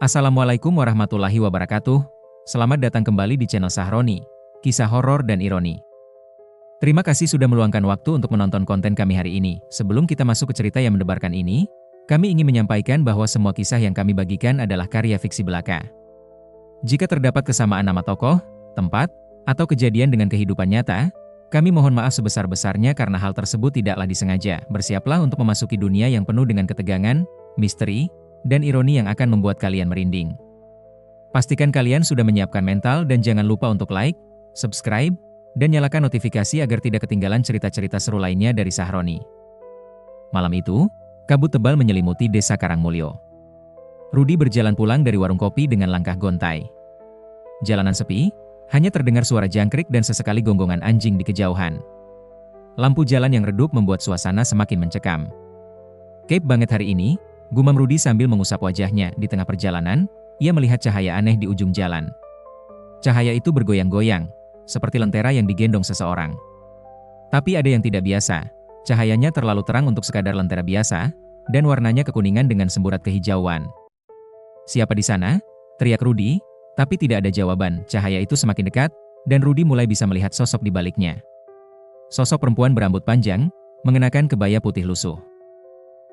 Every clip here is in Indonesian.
Assalamualaikum warahmatullahi wabarakatuh. Selamat datang kembali di channel Sahroni, kisah horor dan ironi. Terima kasih sudah meluangkan waktu untuk menonton konten kami hari ini. Sebelum kita masuk ke cerita yang mendebarkan ini, kami ingin menyampaikan bahwa semua kisah yang kami bagikan adalah karya fiksi belaka. Jika terdapat kesamaan nama tokoh, tempat, atau kejadian dengan kehidupan nyata, kami mohon maaf sebesar-besarnya karena hal tersebut tidaklah disengaja. Bersiaplah untuk memasuki dunia yang penuh dengan ketegangan, misteri, dan ironi yang akan membuat kalian merinding. Pastikan kalian sudah menyiapkan mental dan jangan lupa untuk like, subscribe, dan nyalakan notifikasi agar tidak ketinggalan cerita-cerita seru lainnya dari Sahroni. Malam itu, kabut tebal menyelimuti desa Karangmulyo. Rudi berjalan pulang dari warung kopi dengan langkah gontai. Jalanan sepi, hanya terdengar suara jangkrik dan sesekali gonggongan anjing di kejauhan. Lampu jalan yang redup membuat suasana semakin mencekam. "Cape banget hari ini," gumam Rudi sambil mengusap wajahnya. Di tengah perjalanan, ia melihat cahaya aneh di ujung jalan. Cahaya itu bergoyang-goyang, seperti lentera yang digendong seseorang. Tapi ada yang tidak biasa. Cahayanya terlalu terang untuk sekadar lentera biasa, dan warnanya kekuningan dengan semburat kehijauan. "Siapa di sana?" teriak Rudi, tapi tidak ada jawaban. Cahaya itu semakin dekat, dan Rudi mulai bisa melihat sosok di baliknya. Sosok perempuan berambut panjang, mengenakan kebaya putih lusuh.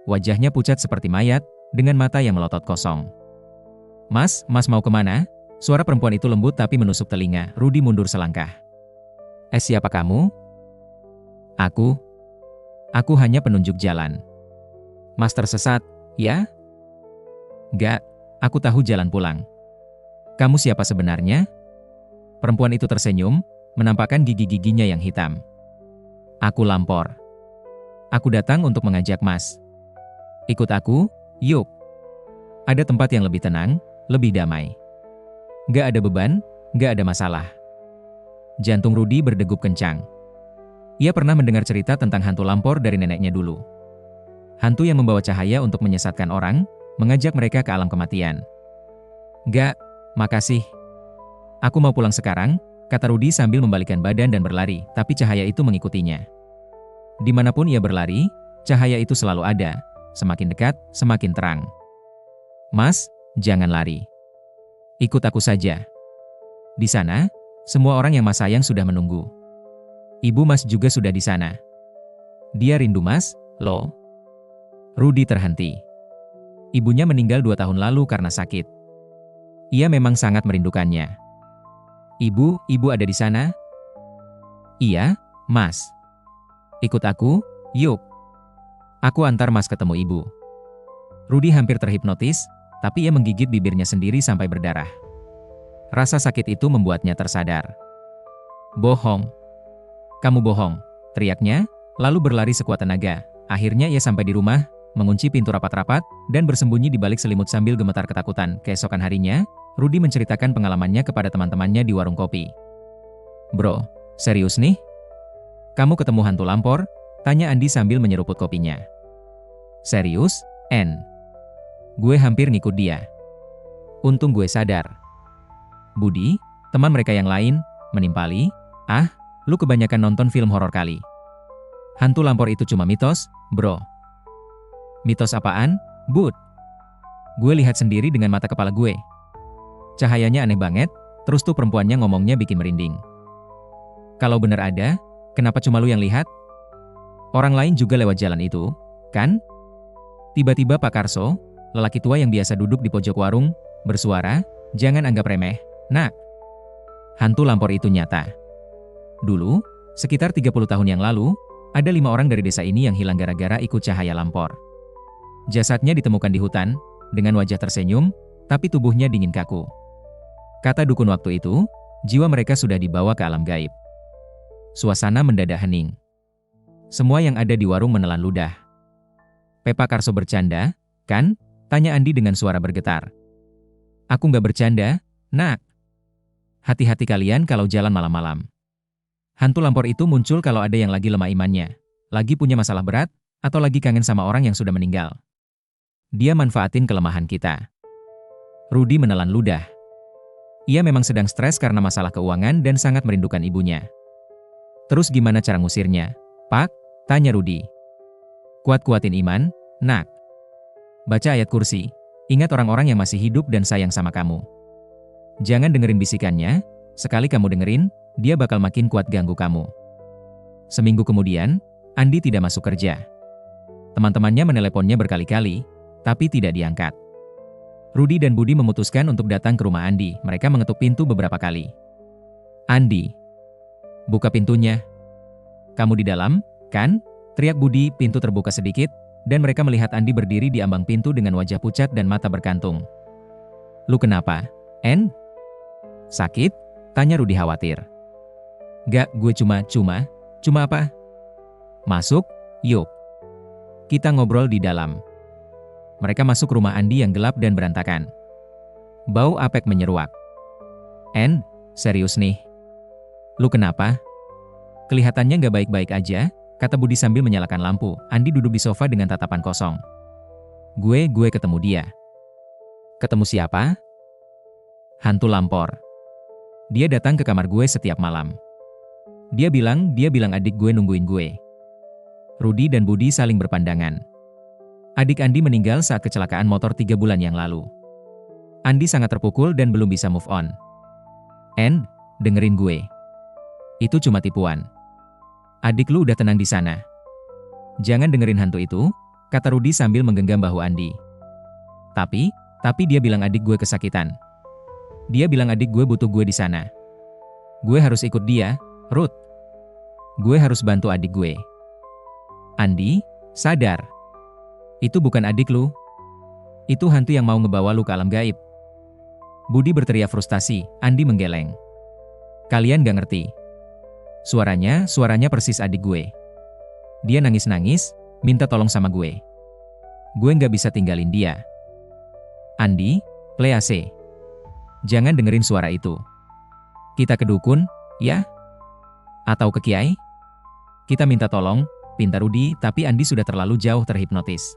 Wajahnya pucat seperti mayat, dengan mata yang melotot kosong. Mas mau kemana?" Suara perempuan itu lembut tapi menusuk telinga. Rudi mundur selangkah. Siapa kamu?" Aku hanya penunjuk jalan." "Mas tersesat, ya?" "Gak, aku tahu jalan pulang." "Kamu siapa sebenarnya?" Perempuan itu tersenyum, menampakkan gigi-giginya yang hitam. "Aku Lampor. Aku datang untuk mengajak Mas. Ikut aku, yuk. Ada tempat yang lebih tenang, lebih damai. Gak ada beban, gak ada masalah." Jantung Rudi berdegup kencang. Ia pernah mendengar cerita tentang hantu Lampor dari neneknya dulu. Hantu yang membawa cahaya untuk menyesatkan orang, mengajak mereka ke alam kematian. "Gak, makasih. Aku mau pulang sekarang," kata Rudi sambil membalikkan badan dan berlari, tapi cahaya itu mengikutinya. Dimanapun ia berlari, cahaya itu selalu ada. Semakin dekat, semakin terang. "Mas, jangan lari. Ikut aku saja. Di sana, semua orang yang Mas sayang sudah menunggu. Ibu Mas juga sudah di sana. Dia rindu Mas, loh." Rudi terhenti. Ibunya meninggal 2 tahun lalu karena sakit. Ia memang sangat merindukannya. Ibu ada di sana?" "Iya, Mas. Ikut aku, yuk. Aku antar Mas ketemu ibu." Rudi hampir terhipnotis, tapi ia menggigit bibirnya sendiri sampai berdarah. Rasa sakit itu membuatnya tersadar. "Bohong. Kamu bohong," teriaknya, lalu berlari sekuat tenaga. Akhirnya ia sampai di rumah, mengunci pintu rapat-rapat, dan bersembunyi di balik selimut sambil gemetar ketakutan. Keesokan harinya, Rudi menceritakan pengalamannya kepada teman-temannya di warung kopi. "Bro, serius nih? Kamu ketemu hantu Lampor?" tanya Andi sambil menyeruput kopinya. "Serius, En? Gue hampir ngikut dia. Untung gue sadar." Budi, teman mereka yang lain, menimpali, "Ah, lu kebanyakan nonton film horor kali. Hantu Lampor itu cuma mitos, bro." "Mitos apaan, Bud? Gue lihat sendiri dengan mata kepala gue. Cahayanya aneh banget, terus tuh perempuannya ngomongnya bikin merinding. Kalau bener ada, kenapa cuma lu yang lihat? Orang lain juga lewat jalan itu, kan?" Tiba-tiba Pak Karso, lelaki tua yang biasa duduk di pojok warung, bersuara, "Jangan anggap remeh, nak. Hantu Lampor itu nyata. Dulu, sekitar 30 tahun yang lalu, ada 5 orang dari desa ini yang hilang gara-gara ikut cahaya Lampor. Jasadnya ditemukan di hutan, dengan wajah tersenyum, tapi tubuhnya dingin kaku. Kata dukun waktu itu, jiwa mereka sudah dibawa ke alam gaib." Suasana mendadak hening. Semua yang ada di warung menelan ludah. "Pak Karso bercanda, kan?" tanya Andi dengan suara bergetar. "Aku nggak bercanda, nak. Hati-hati kalian kalau jalan malam-malam. Hantu Lampor itu muncul kalau ada yang lagi lemah imannya, lagi punya masalah berat, atau lagi kangen sama orang yang sudah meninggal. Dia manfaatin kelemahan kita." Rudi menelan ludah. Ia memang sedang stres karena masalah keuangan dan sangat merindukan ibunya. "Terus gimana cara ngusirnya, Pak?" tanya Rudi. "Kuat-kuatin iman, nak. Baca ayat kursi, Ingat orang-orang yang masih hidup dan sayang sama kamu. Jangan dengerin bisikannya, sekali kamu dengerin, dia bakal makin kuat ganggu kamu. Seminggu kemudian, Andi tidak masuk kerja. Teman-temannya meneleponnya berkali-kali, tapi tidak diangkat. Rudy dan Budi memutuskan untuk datang ke rumah Andi. Mereka mengetuk pintu beberapa kali. Andi, buka pintunya. Kamu di dalam, kan? Teriak Budi. Pintu terbuka sedikit, dan mereka melihat Andi berdiri di ambang pintu dengan wajah pucat dan mata berkantung. Lu kenapa, En? Sakit? Tanya Rudy khawatir. Gak, gue cuma apa? Masuk, yuk. Kita ngobrol di dalam. Mereka masuk rumah Andi yang gelap dan berantakan. Bau apek menyeruak. En, serius nih? Lu kenapa? Kelihatannya gak baik-baik aja, kata Budi sambil menyalakan lampu. Andi duduk di sofa dengan tatapan kosong. Gue ketemu dia. Ketemu siapa? Hantu Lampor. Dia datang ke kamar gue setiap malam. Dia bilang adik gue nungguin gue. Rudy dan Budi saling berpandangan. Adik Andi meninggal saat kecelakaan motor 3 bulan yang lalu. Andi sangat terpukul dan belum bisa move on. En, dengerin gue. Itu cuma tipuan. Adik lu udah tenang di sana. Jangan dengerin hantu itu, kata Rudy sambil menggenggam bahu Andi. Tapi dia bilang adik gue kesakitan. Dia bilang adik gue butuh gue di sana. Gue harus ikut dia, Ruth. Gue harus bantu adik gue. Andi, sadar. Itu bukan adik lu. Itu hantu yang mau ngebawa lu ke alam gaib. Budi berteriak frustasi. Andi menggeleng. Kalian gak ngerti. Suaranya persis adik gue. Dia nangis-nangis, minta tolong sama gue. Gue gak bisa tinggalin dia. Andi, play AC. Jangan dengerin suara itu. Kita ke dukun, ya? Atau ke kiai? Kita minta tolong, pinta Rudy, tapi Andi sudah terlalu jauh terhipnotis.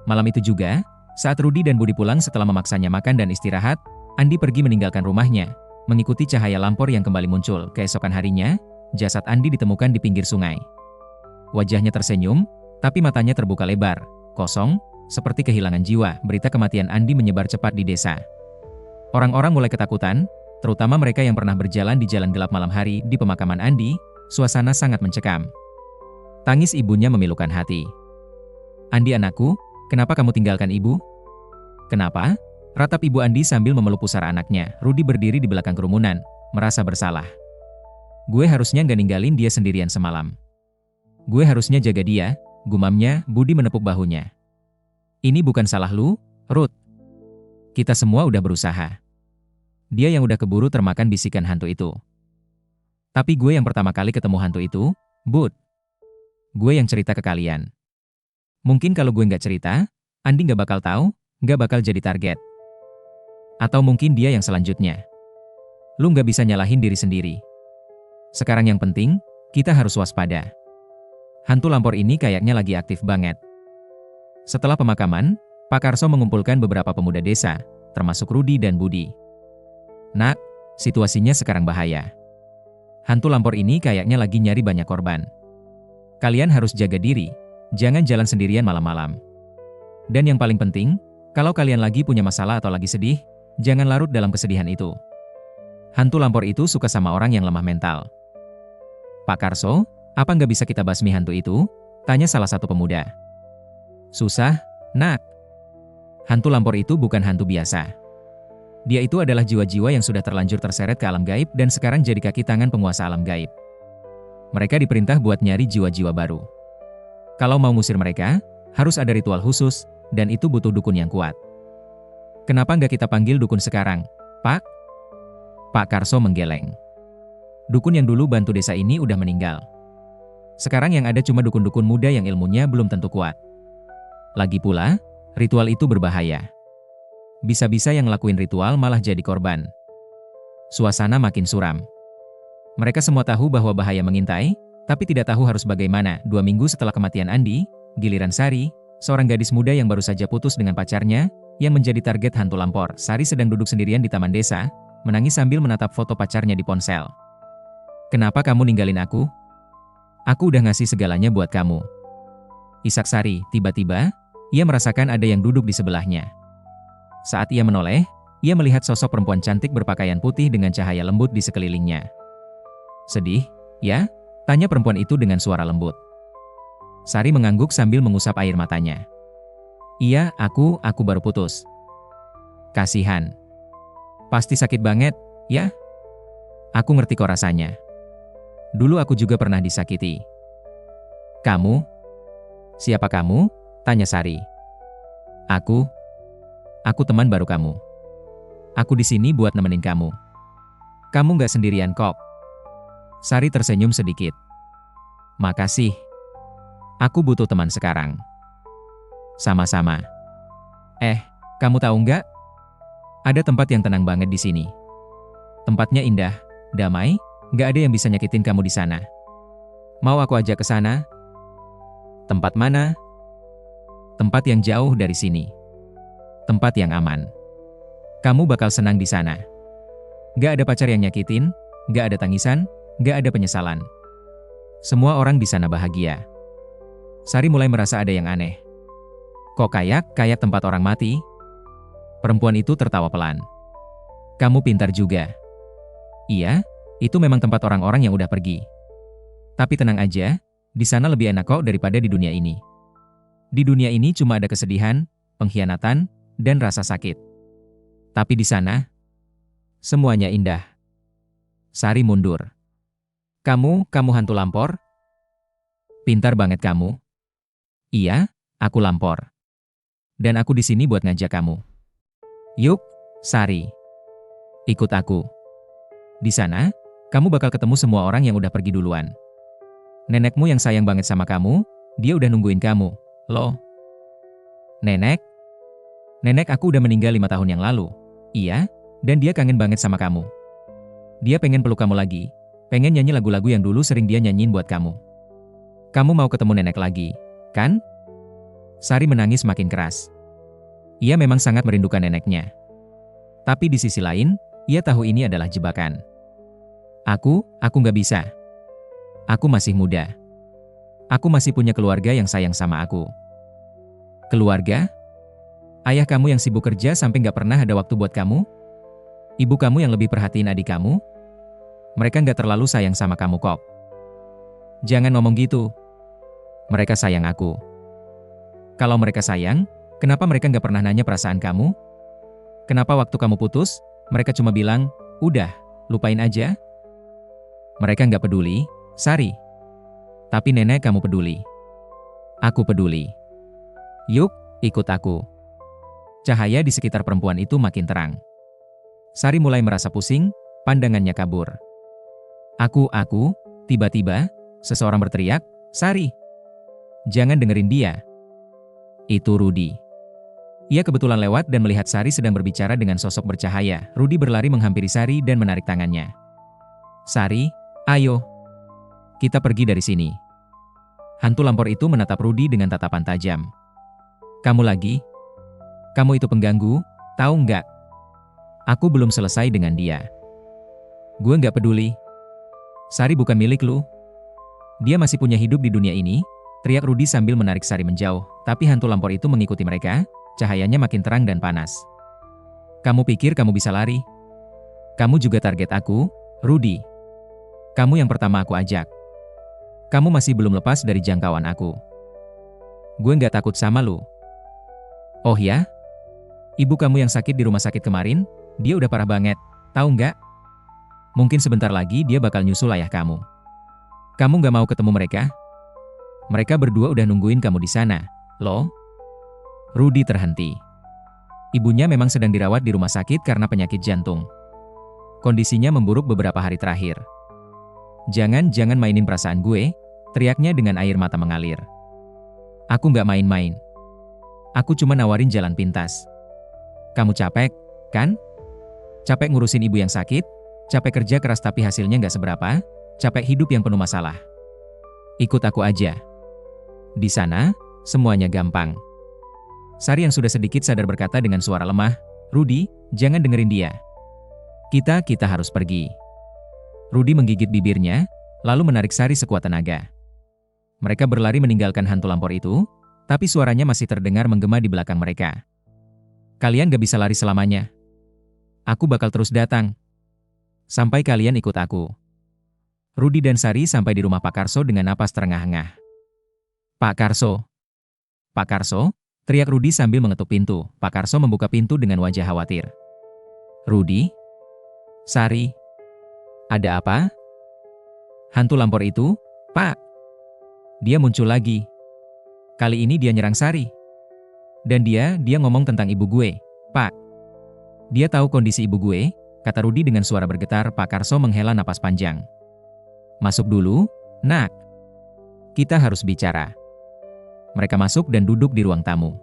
Malam itu juga, saat Rudy dan Budi pulang setelah memaksanya makan dan istirahat, Andi pergi meninggalkan rumahnya, mengikuti cahaya lampor yang kembali muncul. Keesokan harinya, jasad Andi ditemukan di pinggir sungai. Wajahnya tersenyum, tapi matanya terbuka lebar, kosong, seperti kehilangan jiwa. Berita kematian Andi menyebar cepat di desa. Orang-orang mulai ketakutan, terutama mereka yang pernah berjalan di jalan gelap malam hari. Di pemakaman Andi, suasana sangat mencekam. Tangis ibunya memilukan hati. Andi anakku, kenapa kamu tinggalkan ibu? Kenapa? Ratap ibu Andi sambil memeluk pusara anaknya. Rudy berdiri di belakang kerumunan, merasa bersalah. Gue harusnya gak ninggalin dia sendirian semalam. Gue harusnya jaga dia, gumamnya. Budi menepuk bahunya. Ini bukan salah lu, Ruth. Kita semua udah berusaha. Dia yang udah keburu termakan bisikan hantu itu. Tapi gue yang pertama kali ketemu hantu itu, Bud. Gue yang cerita ke kalian. Mungkin kalau gue nggak cerita, Andi nggak bakal tahu, nggak bakal jadi target. Atau mungkin dia yang selanjutnya. Lu nggak bisa nyalahin diri sendiri. Sekarang yang penting, kita harus waspada. Hantu Lampor ini kayaknya lagi aktif banget. Setelah pemakaman, Pak Karso mengumpulkan beberapa pemuda desa, termasuk Rudy dan Budi. Nak, situasinya sekarang bahaya. Hantu Lampor ini kayaknya lagi nyari banyak korban. Kalian harus jaga diri, jangan jalan sendirian malam-malam. Dan yang paling penting, kalau kalian lagi punya masalah atau lagi sedih, jangan larut dalam kesedihan itu. Hantu Lampor itu suka sama orang yang lemah mental. Pak Karso, apa nggak bisa kita basmi hantu itu? Tanya salah satu pemuda. Susah, Nak. Hantu Lampor itu bukan hantu biasa. Dia itu adalah jiwa-jiwa yang sudah terlanjur terseret ke alam gaib dan sekarang jadi kaki tangan penguasa alam gaib. Mereka diperintah buat nyari jiwa-jiwa baru. Kalau mau ngusir mereka, harus ada ritual khusus, dan itu butuh dukun yang kuat. Kenapa nggak kita panggil dukun sekarang, Pak? Pak Karso menggeleng. Dukun yang dulu bantu desa ini udah meninggal. Sekarang yang ada cuma dukun-dukun muda yang ilmunya belum tentu kuat. Lagi pula, ritual itu berbahaya. Bisa-bisa yang ngelakuin ritual malah jadi korban. Suasana makin suram. Mereka semua tahu bahwa bahaya mengintai, tapi tidak tahu harus bagaimana. 2 minggu setelah kematian Andi, giliran Sari, seorang gadis muda yang baru saja putus dengan pacarnya, yang menjadi target hantu Lampor. Sari sedang duduk sendirian di taman desa, menangis sambil menatap foto pacarnya di ponsel. Kenapa kamu ninggalin aku? Aku udah ngasih segalanya buat kamu. Isak Sari, tiba-tiba, ia merasakan ada yang duduk di sebelahnya. Saat ia menoleh, ia melihat sosok perempuan cantik berpakaian putih dengan cahaya lembut di sekelilingnya. Sedih, ya? Tanya perempuan itu dengan suara lembut. Sari mengangguk sambil mengusap air matanya. Iya, aku baru putus. Kasihan. Pasti sakit banget, ya? Aku ngerti kok rasanya. Dulu aku juga pernah disakiti. Kamu? Siapa kamu? Tanya Sari. Aku teman baru kamu. Aku di sini buat nemenin kamu. Kamu nggak sendirian kok. Sari tersenyum sedikit. Makasih. Aku butuh teman sekarang. Sama-sama. Kamu tahu nggak? Ada tempat yang tenang banget di sini. Tempatnya indah, damai, nggak ada yang bisa nyakitin kamu di sana. Mau aku ajak ke sana? Tempat mana? Tempat yang jauh dari sini. Tempat yang aman. Kamu bakal senang di sana. Nggak ada pacar yang nyakitin, nggak ada tangisan, nggak ada penyesalan. Semua orang di sana bahagia. Sari mulai merasa ada yang aneh. Kok kayak tempat orang mati? Perempuan itu tertawa pelan. Kamu pintar juga. Iya, itu memang tempat orang-orang yang udah pergi. Tapi tenang aja, di sana lebih enak kok daripada di dunia ini. Di dunia ini cuma ada kesedihan, pengkhianatan, dan rasa sakit. Tapi di sana, semuanya indah. Sari mundur. Kamu hantu lampor? Pintar banget kamu. Iya, aku lampor. Dan aku di sini buat ngajak kamu. Yuk, Sari. Ikut aku. Di sana, kamu bakal ketemu semua orang yang udah pergi duluan. Nenekmu yang sayang banget sama kamu, dia udah nungguin kamu, loh. Nenek? Nenek aku udah meninggal 5 tahun yang lalu. Iya, dan dia kangen banget sama kamu. Dia pengen peluk kamu lagi, pengen nyanyi lagu-lagu yang dulu sering dia nyanyiin buat kamu. Kamu mau ketemu nenek lagi, kan? Sari menangis makin keras. Ia memang sangat merindukan neneknya. Tapi di sisi lain, ia tahu ini adalah jebakan. Aku nggak bisa. Aku masih muda. Aku masih punya keluarga yang sayang sama aku. Keluarga? Ayah kamu yang sibuk kerja sampai nggak pernah ada waktu buat kamu? Ibu kamu yang lebih perhatiin adik kamu? Mereka nggak terlalu sayang sama kamu kok. Jangan ngomong gitu. Mereka sayang aku. Kalau mereka sayang, kenapa mereka nggak pernah nanya perasaan kamu? Kenapa waktu kamu putus, mereka cuma bilang, udah, lupain aja? Mereka nggak peduli, Sari. Tapi nenek kamu peduli. Aku peduli. Yuk, ikut aku. Cahaya di sekitar perempuan itu makin terang. Sari mulai merasa pusing, pandangannya kabur. Tiba-tiba, seseorang berteriak, Sari! Jangan dengerin dia. Itu Rudi. Ia kebetulan lewat dan melihat Sari sedang berbicara dengan sosok bercahaya. Rudi berlari menghampiri Sari dan menarik tangannya. Sari, ayo. Kita pergi dari sini. Hantu lampor itu menatap Rudi dengan tatapan tajam. Kamu lagi? Kamu itu pengganggu, tahu nggak? Aku belum selesai dengan dia. Gue nggak peduli. Sari bukan milik lu. Dia masih punya hidup di dunia ini, teriak Rudi sambil menarik Sari menjauh. Tapi hantu lampor itu mengikuti mereka, cahayanya makin terang dan panas. Kamu pikir kamu bisa lari? Kamu juga target aku, Rudi. Kamu yang pertama aku ajak. Kamu masih belum lepas dari jangkauan aku. Gue nggak takut sama lu. Oh ya? Ibu kamu yang sakit di rumah sakit kemarin, dia udah parah banget, tahu nggak? Mungkin sebentar lagi dia bakal nyusul ayah kamu. Kamu nggak mau ketemu mereka? Mereka berdua udah nungguin kamu di sana, loh. Rudi terhenti. Ibunya memang sedang dirawat di rumah sakit karena penyakit jantung. Kondisinya memburuk beberapa hari terakhir. Jangan mainin perasaan gue, teriaknya dengan air mata mengalir. Aku nggak main-main. Aku cuma nawarin jalan pintas. Kamu capek, kan? Capek ngurusin ibu yang sakit, capek kerja keras tapi hasilnya nggak seberapa, capek hidup yang penuh masalah. Ikut aku aja. Di sana, semuanya gampang. Sari yang sudah sedikit sadar berkata dengan suara lemah, Rudi, jangan dengerin dia. Kita harus pergi. Rudi menggigit bibirnya, lalu menarik Sari sekuat tenaga. Mereka berlari meninggalkan hantu lampor itu, tapi suaranya masih terdengar menggema di belakang mereka. Kalian gak bisa lari selamanya. Aku bakal terus datang. Sampai kalian ikut aku. Rudi dan Sari sampai di rumah Pak Karso dengan napas terengah-engah. Pak Karso. Pak Karso, teriak Rudi sambil mengetuk pintu. Pak Karso membuka pintu dengan wajah khawatir. Rudi? Sari? Ada apa? Hantu lampor itu, Pak. Dia muncul lagi. Kali ini dia nyerang Sari. Dan dia ngomong tentang ibu gue, Pak. Dia tahu kondisi ibu gue, kata Rudi dengan suara bergetar. Pak Karso menghela napas panjang. Masuk dulu, nak. Kita harus bicara. Mereka masuk dan duduk di ruang tamu.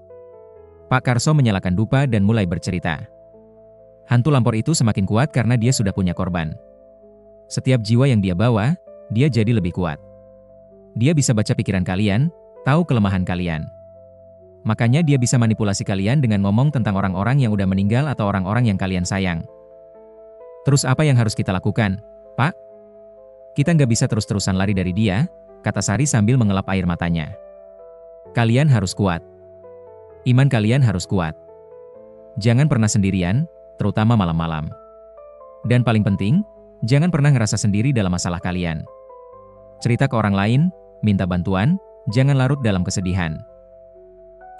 Pak Karso menyalakan dupa dan mulai bercerita. Hantu lampor itu semakin kuat karena dia sudah punya korban. Setiap jiwa yang dia bawa, dia jadi lebih kuat. Dia bisa baca pikiran kalian, tahu kelemahan kalian. Makanya dia bisa manipulasi kalian dengan ngomong tentang orang-orang yang udah meninggal atau orang-orang yang kalian sayang. Terus apa yang harus kita lakukan, Pak? Kita nggak bisa terus-terusan lari dari dia, kata Sari sambil mengelap air matanya. Kalian harus kuat. Iman kalian harus kuat. Jangan pernah sendirian, terutama malam-malam. Dan paling penting, jangan pernah ngerasa sendiri dalam masalah kalian. Cerita ke orang lain, minta bantuan, jangan larut dalam kesedihan.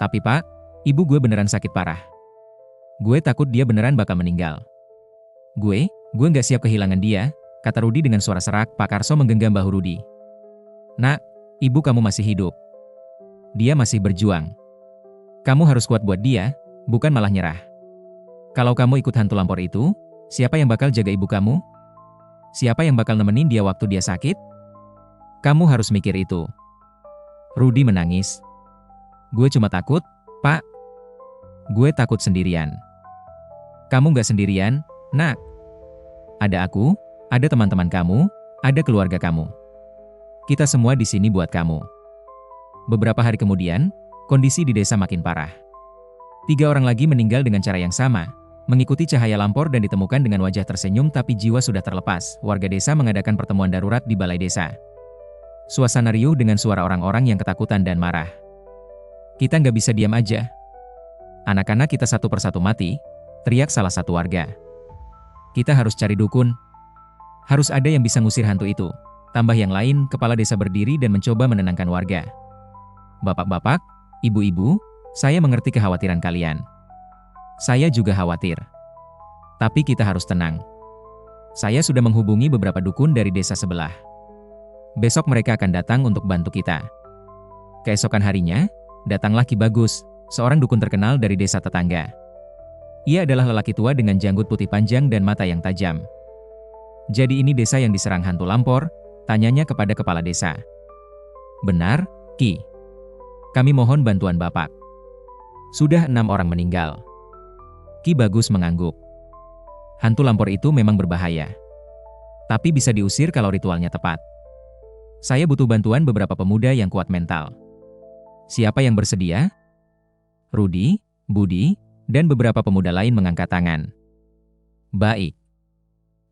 Tapi Pak, ibu gue beneran sakit parah. Gue takut dia beneran bakal meninggal. Gue nggak siap kehilangan dia, kata Rudi dengan suara serak. Pak Karso menggenggam bahu Rudi. Nak, ibu kamu masih hidup. Dia masih berjuang. Kamu harus kuat buat dia, bukan malah nyerah. Kalau kamu ikut hantu lampor itu, siapa yang bakal jaga ibu kamu? Siapa yang bakal nemenin dia waktu dia sakit? Kamu harus mikir itu. Rudi menangis. Gue cuma takut, Pak. Gue takut sendirian. Kamu gak sendirian, nak. Ada aku, ada teman-teman kamu, ada keluarga kamu. Kita semua di sini buat kamu. Beberapa hari kemudian, kondisi di desa makin parah. 3 orang lagi meninggal dengan cara yang sama, mengikuti cahaya lampor dan ditemukan dengan wajah tersenyum tapi jiwa sudah terlepas. Warga desa mengadakan pertemuan darurat di balai desa. Suasana riuh dengan suara orang-orang yang ketakutan dan marah. Kita nggak bisa diam aja. Anak-anak kita satu persatu mati, teriak salah satu warga. Kita harus cari dukun. Harus ada yang bisa ngusir hantu itu. Tambah yang lain, kepala desa berdiri dan mencoba menenangkan warga. Bapak-bapak, ibu-ibu, saya mengerti kekhawatiran kalian. Saya juga khawatir. Tapi kita harus tenang. Saya sudah menghubungi beberapa dukun dari desa sebelah. Besok mereka akan datang untuk bantu kita. Keesokan harinya, datanglah Ki Bagus, seorang dukun terkenal dari desa tetangga. Ia adalah lelaki tua dengan janggut putih panjang dan mata yang tajam. Jadi ini desa yang diserang hantu lampor? Tanyanya kepada kepala desa. Benar, Ki. Kami mohon bantuan Bapak. Sudah 6 orang meninggal. Ki Bagus mengangguk. Hantu lampor itu memang berbahaya. Tapi bisa diusir kalau ritualnya tepat. Saya butuh bantuan beberapa pemuda yang kuat mental. Siapa yang bersedia? Rudi, Budi, dan beberapa pemuda lain mengangkat tangan. Baik.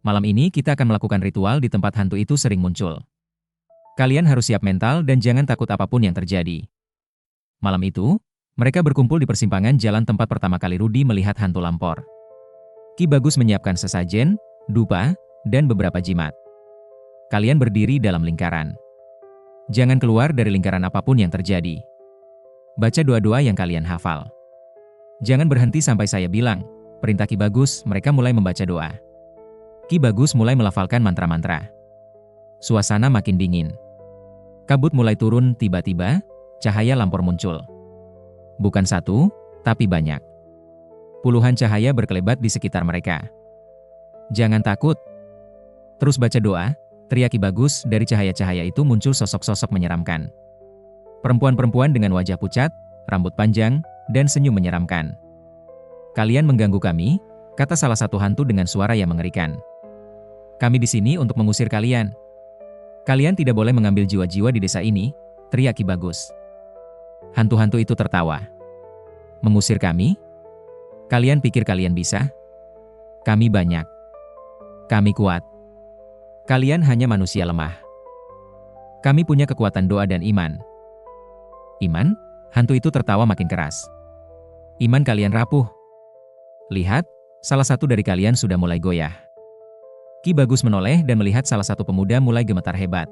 Malam ini kita akan melakukan ritual di tempat hantu itu sering muncul. Kalian harus siap mental dan jangan takut apapun yang terjadi. Malam itu, mereka berkumpul di persimpangan jalan tempat pertama kali Rudi melihat hantu lampor. Ki Bagus menyiapkan sesajen, dupa, dan beberapa jimat. Kalian berdiri dalam lingkaran. Jangan keluar dari lingkaran apapun yang terjadi. Baca doa-doa yang kalian hafal. Jangan berhenti sampai saya bilang, perintah Ki Bagus. Mereka mulai membaca doa. Ki Bagus mulai melafalkan mantra-mantra. Suasana makin dingin. Kabut mulai turun, tiba-tiba cahaya lampor muncul. Bukan satu, tapi banyak. Puluhan cahaya berkelebat di sekitar mereka. Jangan takut. Terus baca doa, teriak Ki Bagus. Dari cahaya-cahaya itu muncul sosok-sosok menyeramkan. Perempuan-perempuan dengan wajah pucat, rambut panjang, dan senyum menyeramkan. Kalian mengganggu kami, kata salah satu hantu dengan suara yang mengerikan. Kami di sini untuk mengusir kalian. Kalian tidak boleh mengambil jiwa-jiwa di desa ini, teriak Ki Bagus. Hantu-hantu itu tertawa. Mengusir kami? Kalian pikir kalian bisa? Kami banyak. Kami kuat. Kalian hanya manusia lemah. Kami punya kekuatan doa dan iman. Iman? Hantu itu tertawa makin keras. Iman kalian rapuh. Lihat, salah satu dari kalian sudah mulai goyah. Ki Bagus menoleh dan melihat salah satu pemuda mulai gemetar hebat.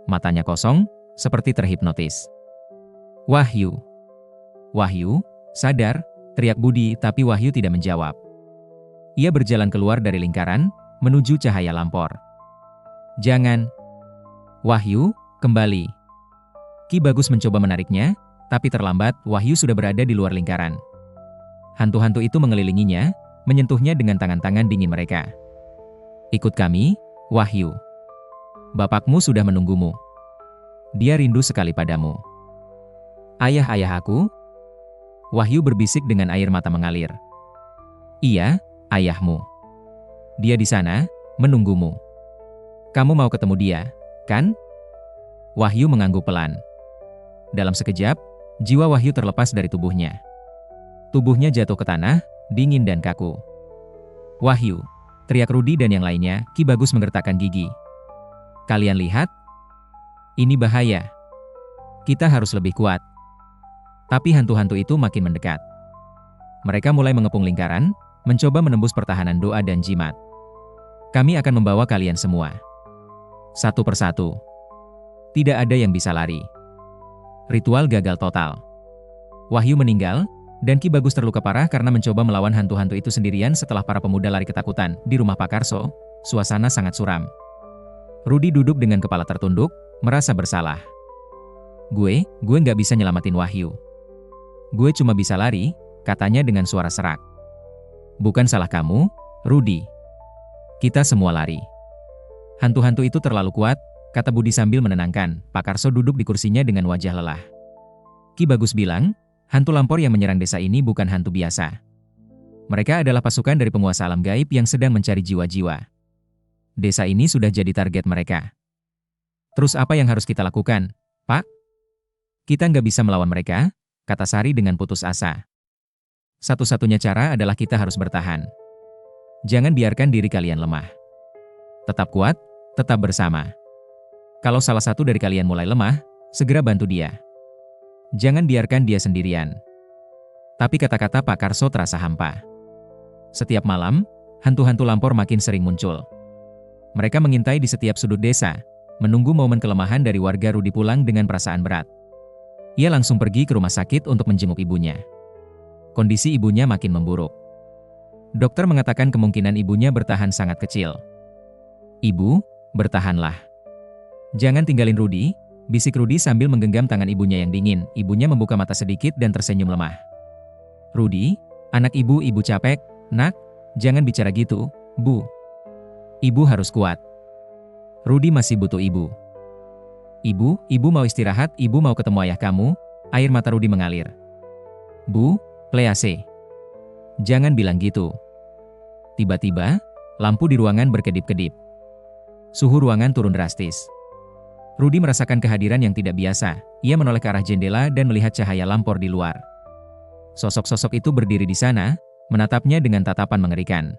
Matanya kosong, seperti terhipnotis. Wahyu. Wahyu, sadar, teriak Budi, tapi Wahyu tidak menjawab. Ia berjalan keluar dari lingkaran, menuju cahaya lampor. Jangan. Wahyu, kembali. Ki Bagus mencoba menariknya, tapi terlambat, Wahyu sudah berada di luar lingkaran. Hantu-hantu itu mengelilinginya, menyentuhnya dengan tangan-tangan dingin mereka. Ikut kami, Wahyu. Bapakmu sudah menunggumu. Dia rindu sekali padamu. Ayah aku? Wahyu berbisik dengan air mata mengalir. Iya, ayahmu. Dia di sana, menunggumu. Kamu mau ketemu dia, kan? Wahyu mengangguk pelan. Dalam sekejap, jiwa Wahyu terlepas dari tubuhnya. Tubuhnya jatuh ke tanah, dingin dan kaku. Wahyu, teriak Rudi dan yang lainnya. Ki Bagus menggertakkan gigi. Kalian lihat? Ini bahaya. Kita harus lebih kuat. Tapi hantu-hantu itu makin mendekat. Mereka mulai mengepung lingkaran, mencoba menembus pertahanan doa dan jimat. Kami akan membawa kalian semua. Satu persatu. Tidak ada yang bisa lari. Ritual gagal total. Wahyu meninggal, dan Ki Bagus terluka parah karena mencoba melawan hantu-hantu itu sendirian. Setelah para pemuda lari ketakutan di rumah Pak Karso, suasana sangat suram. Rudi duduk dengan kepala tertunduk, merasa bersalah. Gue nggak bisa nyelamatin Wahyu. Gue cuma bisa lari, katanya dengan suara serak. Bukan salah kamu, Rudi. Kita semua lari. Hantu-hantu itu terlalu kuat, kata Budi sambil menenangkan. Pak Karso duduk di kursinya dengan wajah lelah. Ki Bagus bilang, hantu lampor yang menyerang desa ini bukan hantu biasa. Mereka adalah pasukan dari penguasa alam gaib yang sedang mencari jiwa-jiwa. Desa ini sudah jadi target mereka. Terus apa yang harus kita lakukan, Pak? Kita nggak bisa melawan mereka, kata Sari dengan putus asa. Satu-satunya cara adalah kita harus bertahan. Jangan biarkan diri kalian lemah. Tetap kuat, tetap bersama. Kalau salah satu dari kalian mulai lemah, segera bantu dia. Jangan biarkan dia sendirian. Tapi kata-kata Pak Karso terasa hampa. Setiap malam, hantu-hantu lampor makin sering muncul. Mereka mengintai di setiap sudut desa, menunggu momen kelemahan dari warga. Rudi pulang dengan perasaan berat. Ia langsung pergi ke rumah sakit untuk menjenguk ibunya. Kondisi ibunya makin memburuk. Dokter mengatakan kemungkinan ibunya bertahan sangat kecil. Ibu, bertahanlah. Jangan tinggalin Rudi, bisik Rudi sambil menggenggam tangan ibunya yang dingin. Ibunya membuka mata sedikit dan tersenyum lemah. Rudi, anak ibu capek, nak, jangan bicara gitu, Bu. Ibu harus kuat. Rudi masih butuh ibu. Ibu mau istirahat, ibu mau ketemu ayah kamu. Air mata Rudi mengalir. Bu, please. Jangan bilang gitu. Tiba-tiba, lampu di ruangan berkedip-kedip. Suhu ruangan turun drastis. Rudi merasakan kehadiran yang tidak biasa. Ia menoleh ke arah jendela dan melihat cahaya lampor di luar. Sosok-sosok itu berdiri di sana, menatapnya dengan tatapan mengerikan.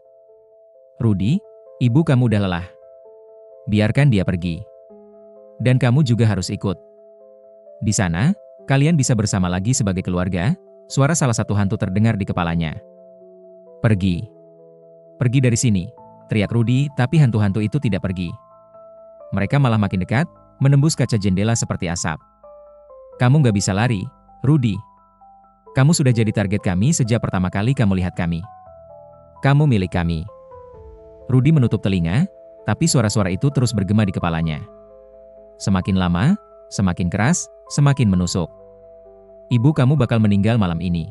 Rudi, ibu kamu udah lelah. Biarkan dia pergi. Dan kamu juga harus ikut. Di sana, kalian bisa bersama lagi sebagai keluarga. Suara salah satu hantu terdengar di kepalanya. Pergi. Pergi dari sini, teriak Rudi, tapi hantu-hantu itu tidak pergi. Mereka malah makin dekat, menembus kaca jendela seperti asap. Kamu gak bisa lari, Rudi. Kamu sudah jadi target kami sejak pertama kali kamu lihat kami. Kamu milik kami. Rudi menutup telinga, tapi suara-suara itu terus bergema di kepalanya. Semakin lama, semakin keras, semakin menusuk. Ibu kamu bakal meninggal malam ini.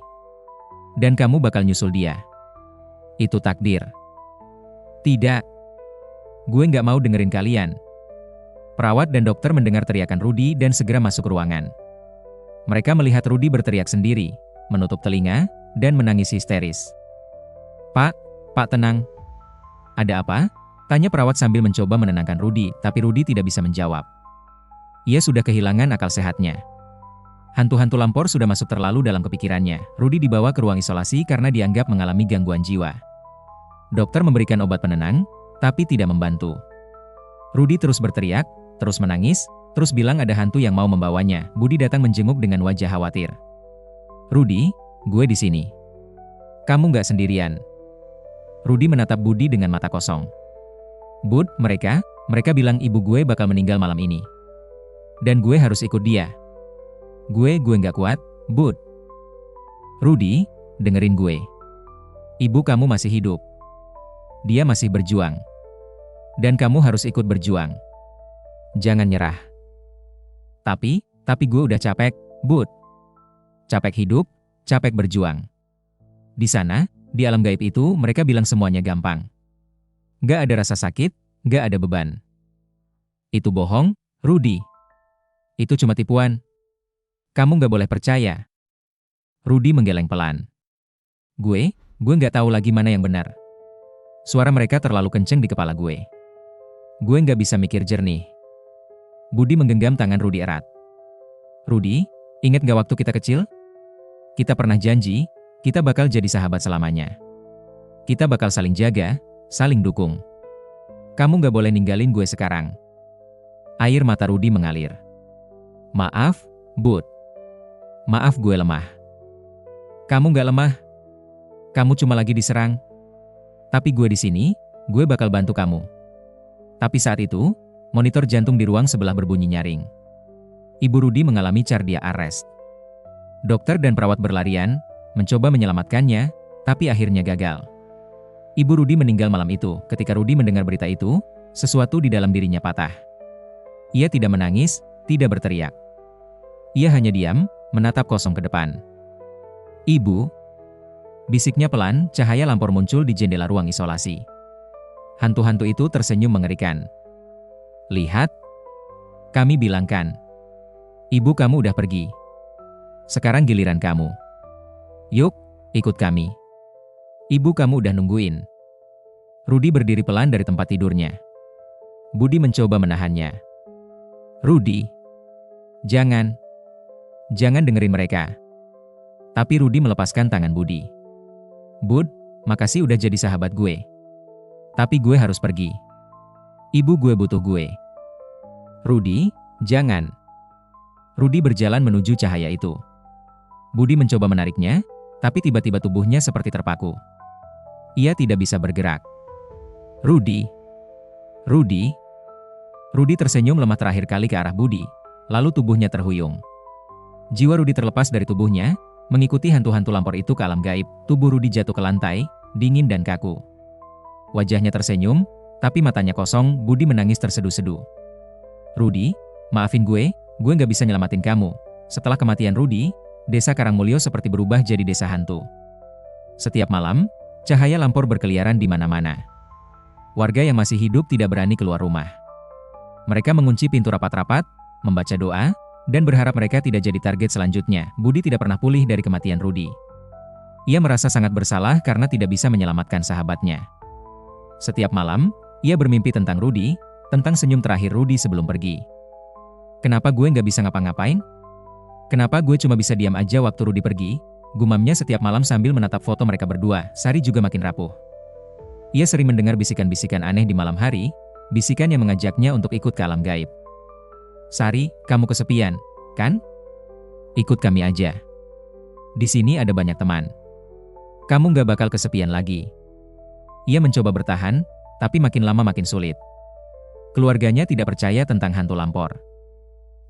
Dan kamu bakal nyusul dia. Itu takdir. Tidak. Gue nggak mau dengerin kalian. Perawat dan dokter mendengar teriakan Rudi dan segera masuk ruangan. Mereka melihat Rudi berteriak sendiri, menutup telinga, dan menangis histeris. Pak tenang. Ada apa? Tanya perawat sambil mencoba menenangkan Rudi, tapi Rudi tidak bisa menjawab. Ia sudah kehilangan akal sehatnya. Hantu-hantu lampor sudah masuk terlalu dalam kepikirannya. Rudi dibawa ke ruang isolasi karena dianggap mengalami gangguan jiwa. Dokter memberikan obat penenang, tapi tidak membantu. Rudi terus berteriak, terus menangis, terus bilang ada hantu yang mau membawanya. Budi datang menjenguk dengan wajah khawatir. Rudi, gue di sini. Kamu nggak sendirian. Rudy menatap Budi dengan mata kosong. Bud, mereka bilang ibu gue bakal meninggal malam ini. Dan gue harus ikut dia. Gue nggak kuat, Bud. Rudy, dengerin gue. Ibu kamu masih hidup. Dia masih berjuang. Dan kamu harus ikut berjuang. Jangan nyerah. Tapi gue udah capek, Bud. Capek hidup, capek berjuang. Di sana, di alam gaib itu mereka bilang semuanya gampang. Gak ada rasa sakit, gak ada beban. Itu bohong, Rudy. Itu cuma tipuan. Kamu gak boleh percaya. Rudy menggeleng pelan. Gue gak tahu lagi mana yang benar. Suara mereka terlalu kenceng di kepala gue. Gue gak bisa mikir jernih. Budi menggenggam tangan Rudy erat. Rudy, ingat gak waktu kita kecil? Kita pernah janji, kita bakal jadi sahabat selamanya. Kita bakal saling jaga, saling dukung. Kamu gak boleh ninggalin gue sekarang. Air mata Rudy mengalir. Maaf, Bud. Maaf gue lemah. Kamu gak lemah. Kamu cuma lagi diserang. Tapi gue di sini, gue bakal bantu kamu. Tapi saat itu, monitor jantung di ruang sebelah berbunyi nyaring. Ibu Rudy mengalami cardiac arrest. Dokter dan perawat berlarian, mencoba menyelamatkannya, tapi akhirnya gagal. Ibu Rudy meninggal malam itu. Ketika Rudy mendengar berita itu, sesuatu di dalam dirinya patah. Ia tidak menangis, tidak berteriak. Ia hanya diam, menatap kosong ke depan. Ibu, bisiknya pelan, cahaya lampor muncul di jendela ruang isolasi. Hantu-hantu itu tersenyum mengerikan. Lihat, kami bilangkan. Ibu kamu udah pergi. Sekarang giliran kamu. Yuk, ikut kami. Ibu kamu udah nungguin. Rudy berdiri pelan dari tempat tidurnya. Budi mencoba menahannya. Rudy, jangan dengerin mereka. Tapi Rudy melepaskan tangan Budi. Bud, makasih udah jadi sahabat gue. Tapi gue harus pergi. Ibu gue butuh gue. Rudy, jangan. Rudy berjalan menuju cahaya itu. Budi mencoba menariknya, tapi tiba-tiba tubuhnya seperti terpaku. Ia tidak bisa bergerak. Rudy. Rudy tersenyum lemah terakhir kali ke arah Budi, lalu tubuhnya terhuyung. Jiwa Rudy terlepas dari tubuhnya, mengikuti hantu-hantu lampor itu ke alam gaib. Tubuh Rudy jatuh ke lantai, dingin dan kaku. Wajahnya tersenyum, tapi matanya kosong. Budi menangis terseduh-seduh. Rudy, maafin gue gak bisa nyelamatin kamu. Setelah kematian Rudy, desa Karangmulyo seperti berubah jadi desa hantu. Setiap malam, cahaya lampor berkeliaran di mana-mana. Warga yang masih hidup tidak berani keluar rumah. Mereka mengunci pintu rapat-rapat, membaca doa, dan berharap mereka tidak jadi target selanjutnya. Budi tidak pernah pulih dari kematian Rudy. Ia merasa sangat bersalah karena tidak bisa menyelamatkan sahabatnya. Setiap malam, ia bermimpi tentang Rudy, tentang senyum terakhir Rudy sebelum pergi. Kenapa gue nggak bisa ngapa-ngapain? Kenapa gue cuma bisa diam aja waktu Rudy pergi? Gumamnya setiap malam sambil menatap foto mereka berdua. Sari juga makin rapuh. Ia sering mendengar bisikan-bisikan aneh di malam hari, bisikan yang mengajaknya untuk ikut ke alam gaib. Sari, kamu kesepian, kan? Ikut kami aja. Di sini ada banyak teman. Kamu nggak bakal kesepian lagi. Ia mencoba bertahan, tapi makin lama makin sulit. Keluarganya tidak percaya tentang hantu lampor.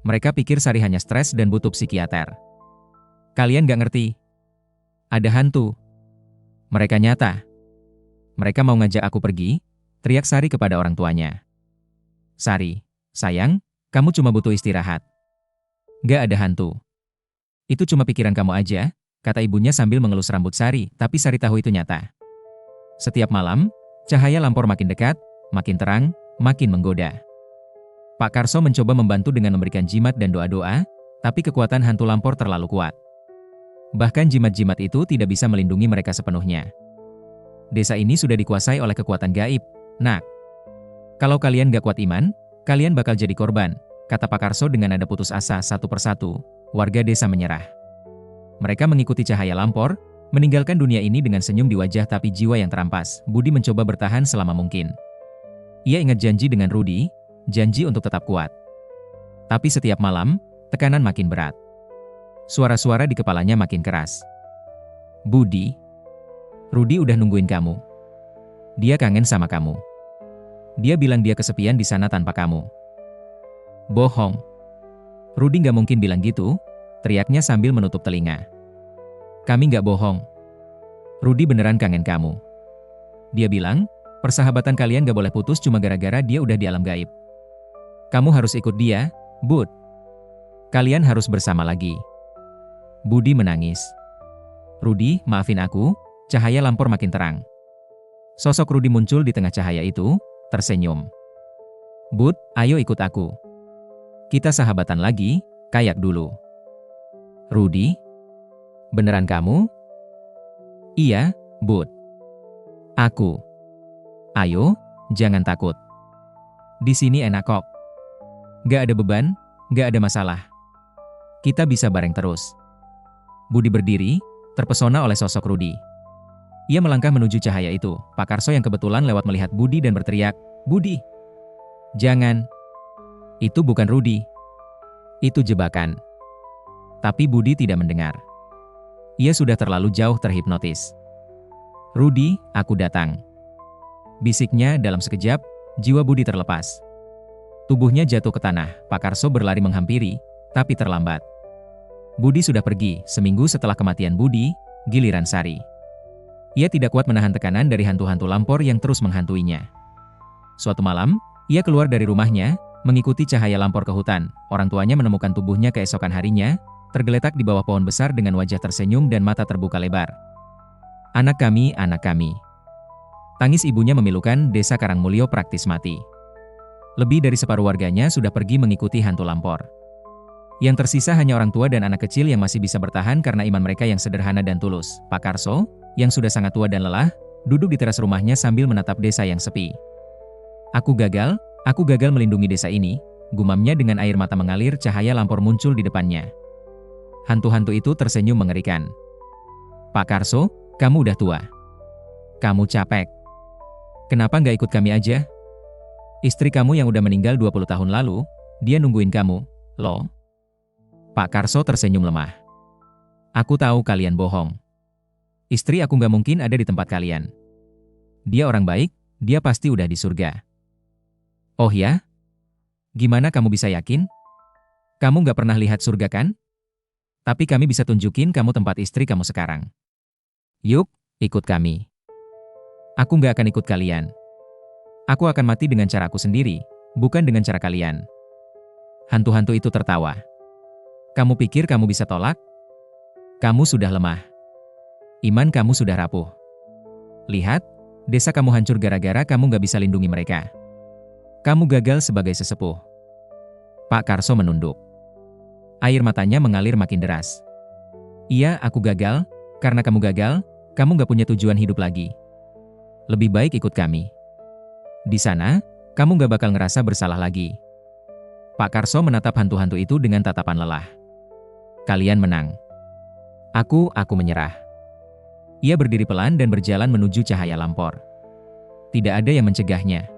Mereka pikir Sari hanya stres dan butuh psikiater. Kalian gak ngerti. Ada hantu. Mereka nyata. Mereka mau ngajak aku pergi, teriak Sari kepada orang tuanya. Sari, sayang, kamu cuma butuh istirahat. Gak ada hantu. Itu cuma pikiran kamu aja, kata ibunya sambil mengelus rambut Sari, tapi Sari tahu itu nyata. Setiap malam, cahaya lampor makin dekat, makin terang, makin menggoda. Pak Karso mencoba membantu dengan memberikan jimat dan doa-doa, tapi kekuatan hantu lampor terlalu kuat. Bahkan jimat-jimat itu tidak bisa melindungi mereka sepenuhnya. Desa ini sudah dikuasai oleh kekuatan gaib. Nak, kalau kalian gak kuat iman, kalian bakal jadi korban, kata Pak Karso dengan nada putus asa. Satu persatu, warga desa menyerah. Mereka mengikuti cahaya lampor, meninggalkan dunia ini dengan senyum di wajah tapi jiwa yang terampas. Budi mencoba bertahan selama mungkin. Ia ingat janji dengan Rudy, janji untuk tetap kuat. Tapi setiap malam, tekanan makin berat. Suara-suara di kepalanya makin keras. Budi, Rudy udah nungguin kamu. Dia kangen sama kamu. Dia bilang dia kesepian di sana tanpa kamu. Bohong. Rudy nggak mungkin bilang gitu, teriaknya sambil menutup telinga. Kami nggak bohong. Rudy beneran kangen kamu. Dia bilang, persahabatan kalian nggak boleh putus cuma gara-gara dia udah di alam gaib. Kamu harus ikut dia, Bud. Kalian harus bersama lagi. Budi menangis. Rudy, maafin aku, cahaya lampor makin terang. Sosok Rudy muncul di tengah cahaya itu, tersenyum. Bud, ayo ikut aku. Kita sahabatan lagi, kayak dulu. Rudy? Beneran kamu? Iya, Bud. Aku. Ayo, jangan takut. Di sini enak kok. Gak ada beban, gak ada masalah. Kita bisa bareng terus. Budi berdiri, terpesona oleh sosok Rudy. Ia melangkah menuju cahaya itu. Pak Karso yang kebetulan lewat melihat Budi dan berteriak, Budi! Jangan! Itu bukan Rudy. Itu jebakan. Tapi Budi tidak mendengar. Ia sudah terlalu jauh terhipnotis. Rudy, aku datang. Bisiknya dalam sekejap, jiwa Budi terlepas. Tubuhnya jatuh ke tanah. Pak Karso berlari menghampiri, tapi terlambat. Budi sudah pergi. Seminggu setelah kematian Budi, giliran Sari. Ia tidak kuat menahan tekanan dari hantu-hantu lampor yang terus menghantuinya. Suatu malam, ia keluar dari rumahnya, mengikuti cahaya lampor ke hutan. Orang tuanya menemukan tubuhnya keesokan harinya, tergeletak di bawah pohon besar dengan wajah tersenyum dan mata terbuka lebar. Anak kami, anak kami. Tangis ibunya memilukan. Desa Karangmulyo praktis mati. Lebih dari separuh warganya sudah pergi mengikuti hantu lampor. Yang tersisa hanya orang tua dan anak kecil yang masih bisa bertahan karena iman mereka yang sederhana dan tulus. Pak Karso, yang sudah sangat tua dan lelah, duduk di teras rumahnya sambil menatap desa yang sepi. Aku gagal melindungi desa ini, gumamnya dengan air mata mengalir. Cahaya lampor muncul di depannya. Hantu-hantu itu tersenyum mengerikan. Pak Karso, kamu udah tua. Kamu capek. Kenapa nggak ikut kami aja? Istri kamu yang udah meninggal 20 tahun lalu, dia nungguin kamu, loh. Pak Karso tersenyum lemah. Aku tahu kalian bohong. Istri aku nggak mungkin ada di tempat kalian. Dia orang baik, dia pasti udah di surga. Oh ya? Gimana kamu bisa yakin? Kamu nggak pernah lihat surga kan? Tapi kami bisa tunjukin kamu tempat istri kamu sekarang. Yuk, ikut kami. Aku nggak akan ikut kalian. Aku akan mati dengan caraku sendiri, bukan dengan cara kalian. Hantu-hantu itu tertawa. Kamu pikir kamu bisa tolak? Kamu sudah lemah. Iman kamu sudah rapuh. Lihat, desa kamu hancur gara-gara kamu nggak bisa lindungi mereka. Kamu gagal sebagai sesepuh. Pak Karso menunduk. Air matanya mengalir makin deras. Iya, aku gagal. Karena kamu gagal, kamu nggak punya tujuan hidup lagi. Lebih baik ikut kami. Di sana, kamu nggak bakal ngerasa bersalah lagi. Pak Karso menatap hantu-hantu itu dengan tatapan lelah. Kalian menang. Aku menyerah. Ia berdiri pelan dan berjalan menuju cahaya lampor. Tidak ada yang mencegahnya.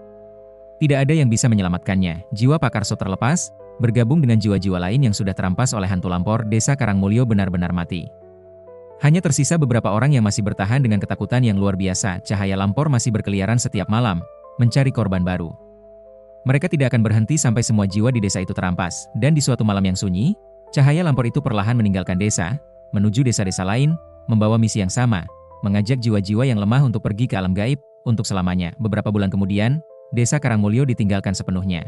Tidak ada yang bisa menyelamatkannya. Jiwa Pak Karso terlepas, bergabung dengan jiwa-jiwa lain yang sudah terampas oleh hantu lampor. Desa Karangmulyo benar-benar mati. Hanya tersisa beberapa orang yang masih bertahan dengan ketakutan yang luar biasa. Cahaya lampor masih berkeliaran setiap malam, mencari korban baru. Mereka tidak akan berhenti sampai semua jiwa di desa itu terampas. Dan di suatu malam yang sunyi, cahaya lampor itu perlahan meninggalkan desa, menuju desa-desa lain, membawa misi yang sama, mengajak jiwa-jiwa yang lemah untuk pergi ke alam gaib, untuk selamanya. Beberapa bulan kemudian, desa Karangmulyo ditinggalkan sepenuhnya.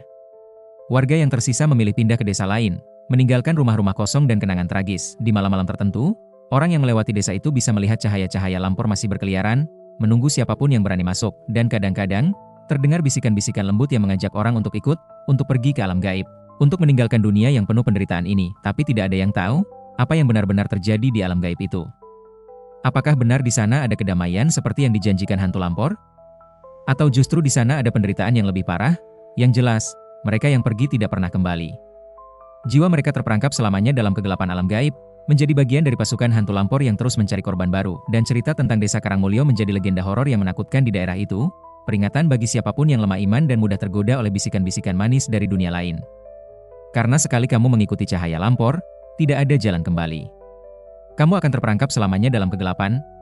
Warga yang tersisa memilih pindah ke desa lain, meninggalkan rumah-rumah kosong dan kenangan tragis. Di malam-malam tertentu, orang yang melewati desa itu bisa melihat cahaya-cahaya lampor masih berkeliaran, menunggu siapapun yang berani masuk, dan kadang-kadang, terdengar bisikan-bisikan lembut yang mengajak orang untuk ikut, untuk pergi ke alam gaib, untuk meninggalkan dunia yang penuh penderitaan ini. Tapi tidak ada yang tahu, apa yang benar-benar terjadi di alam gaib itu. Apakah benar di sana ada kedamaian seperti yang dijanjikan hantu lampor? Atau justru di sana ada penderitaan yang lebih parah? Yang jelas, mereka yang pergi tidak pernah kembali. Jiwa mereka terperangkap selamanya dalam kegelapan alam gaib, menjadi bagian dari pasukan hantu lampor yang terus mencari korban baru. Dan cerita tentang desa Karangmulyo menjadi legenda horor yang menakutkan di daerah itu, peringatan bagi siapapun yang lemah iman dan mudah tergoda oleh bisikan-bisikan manis dari dunia lain. Karena sekali kamu mengikuti cahaya lampor, tidak ada jalan kembali. Kamu akan terperangkap selamanya dalam kegelapan,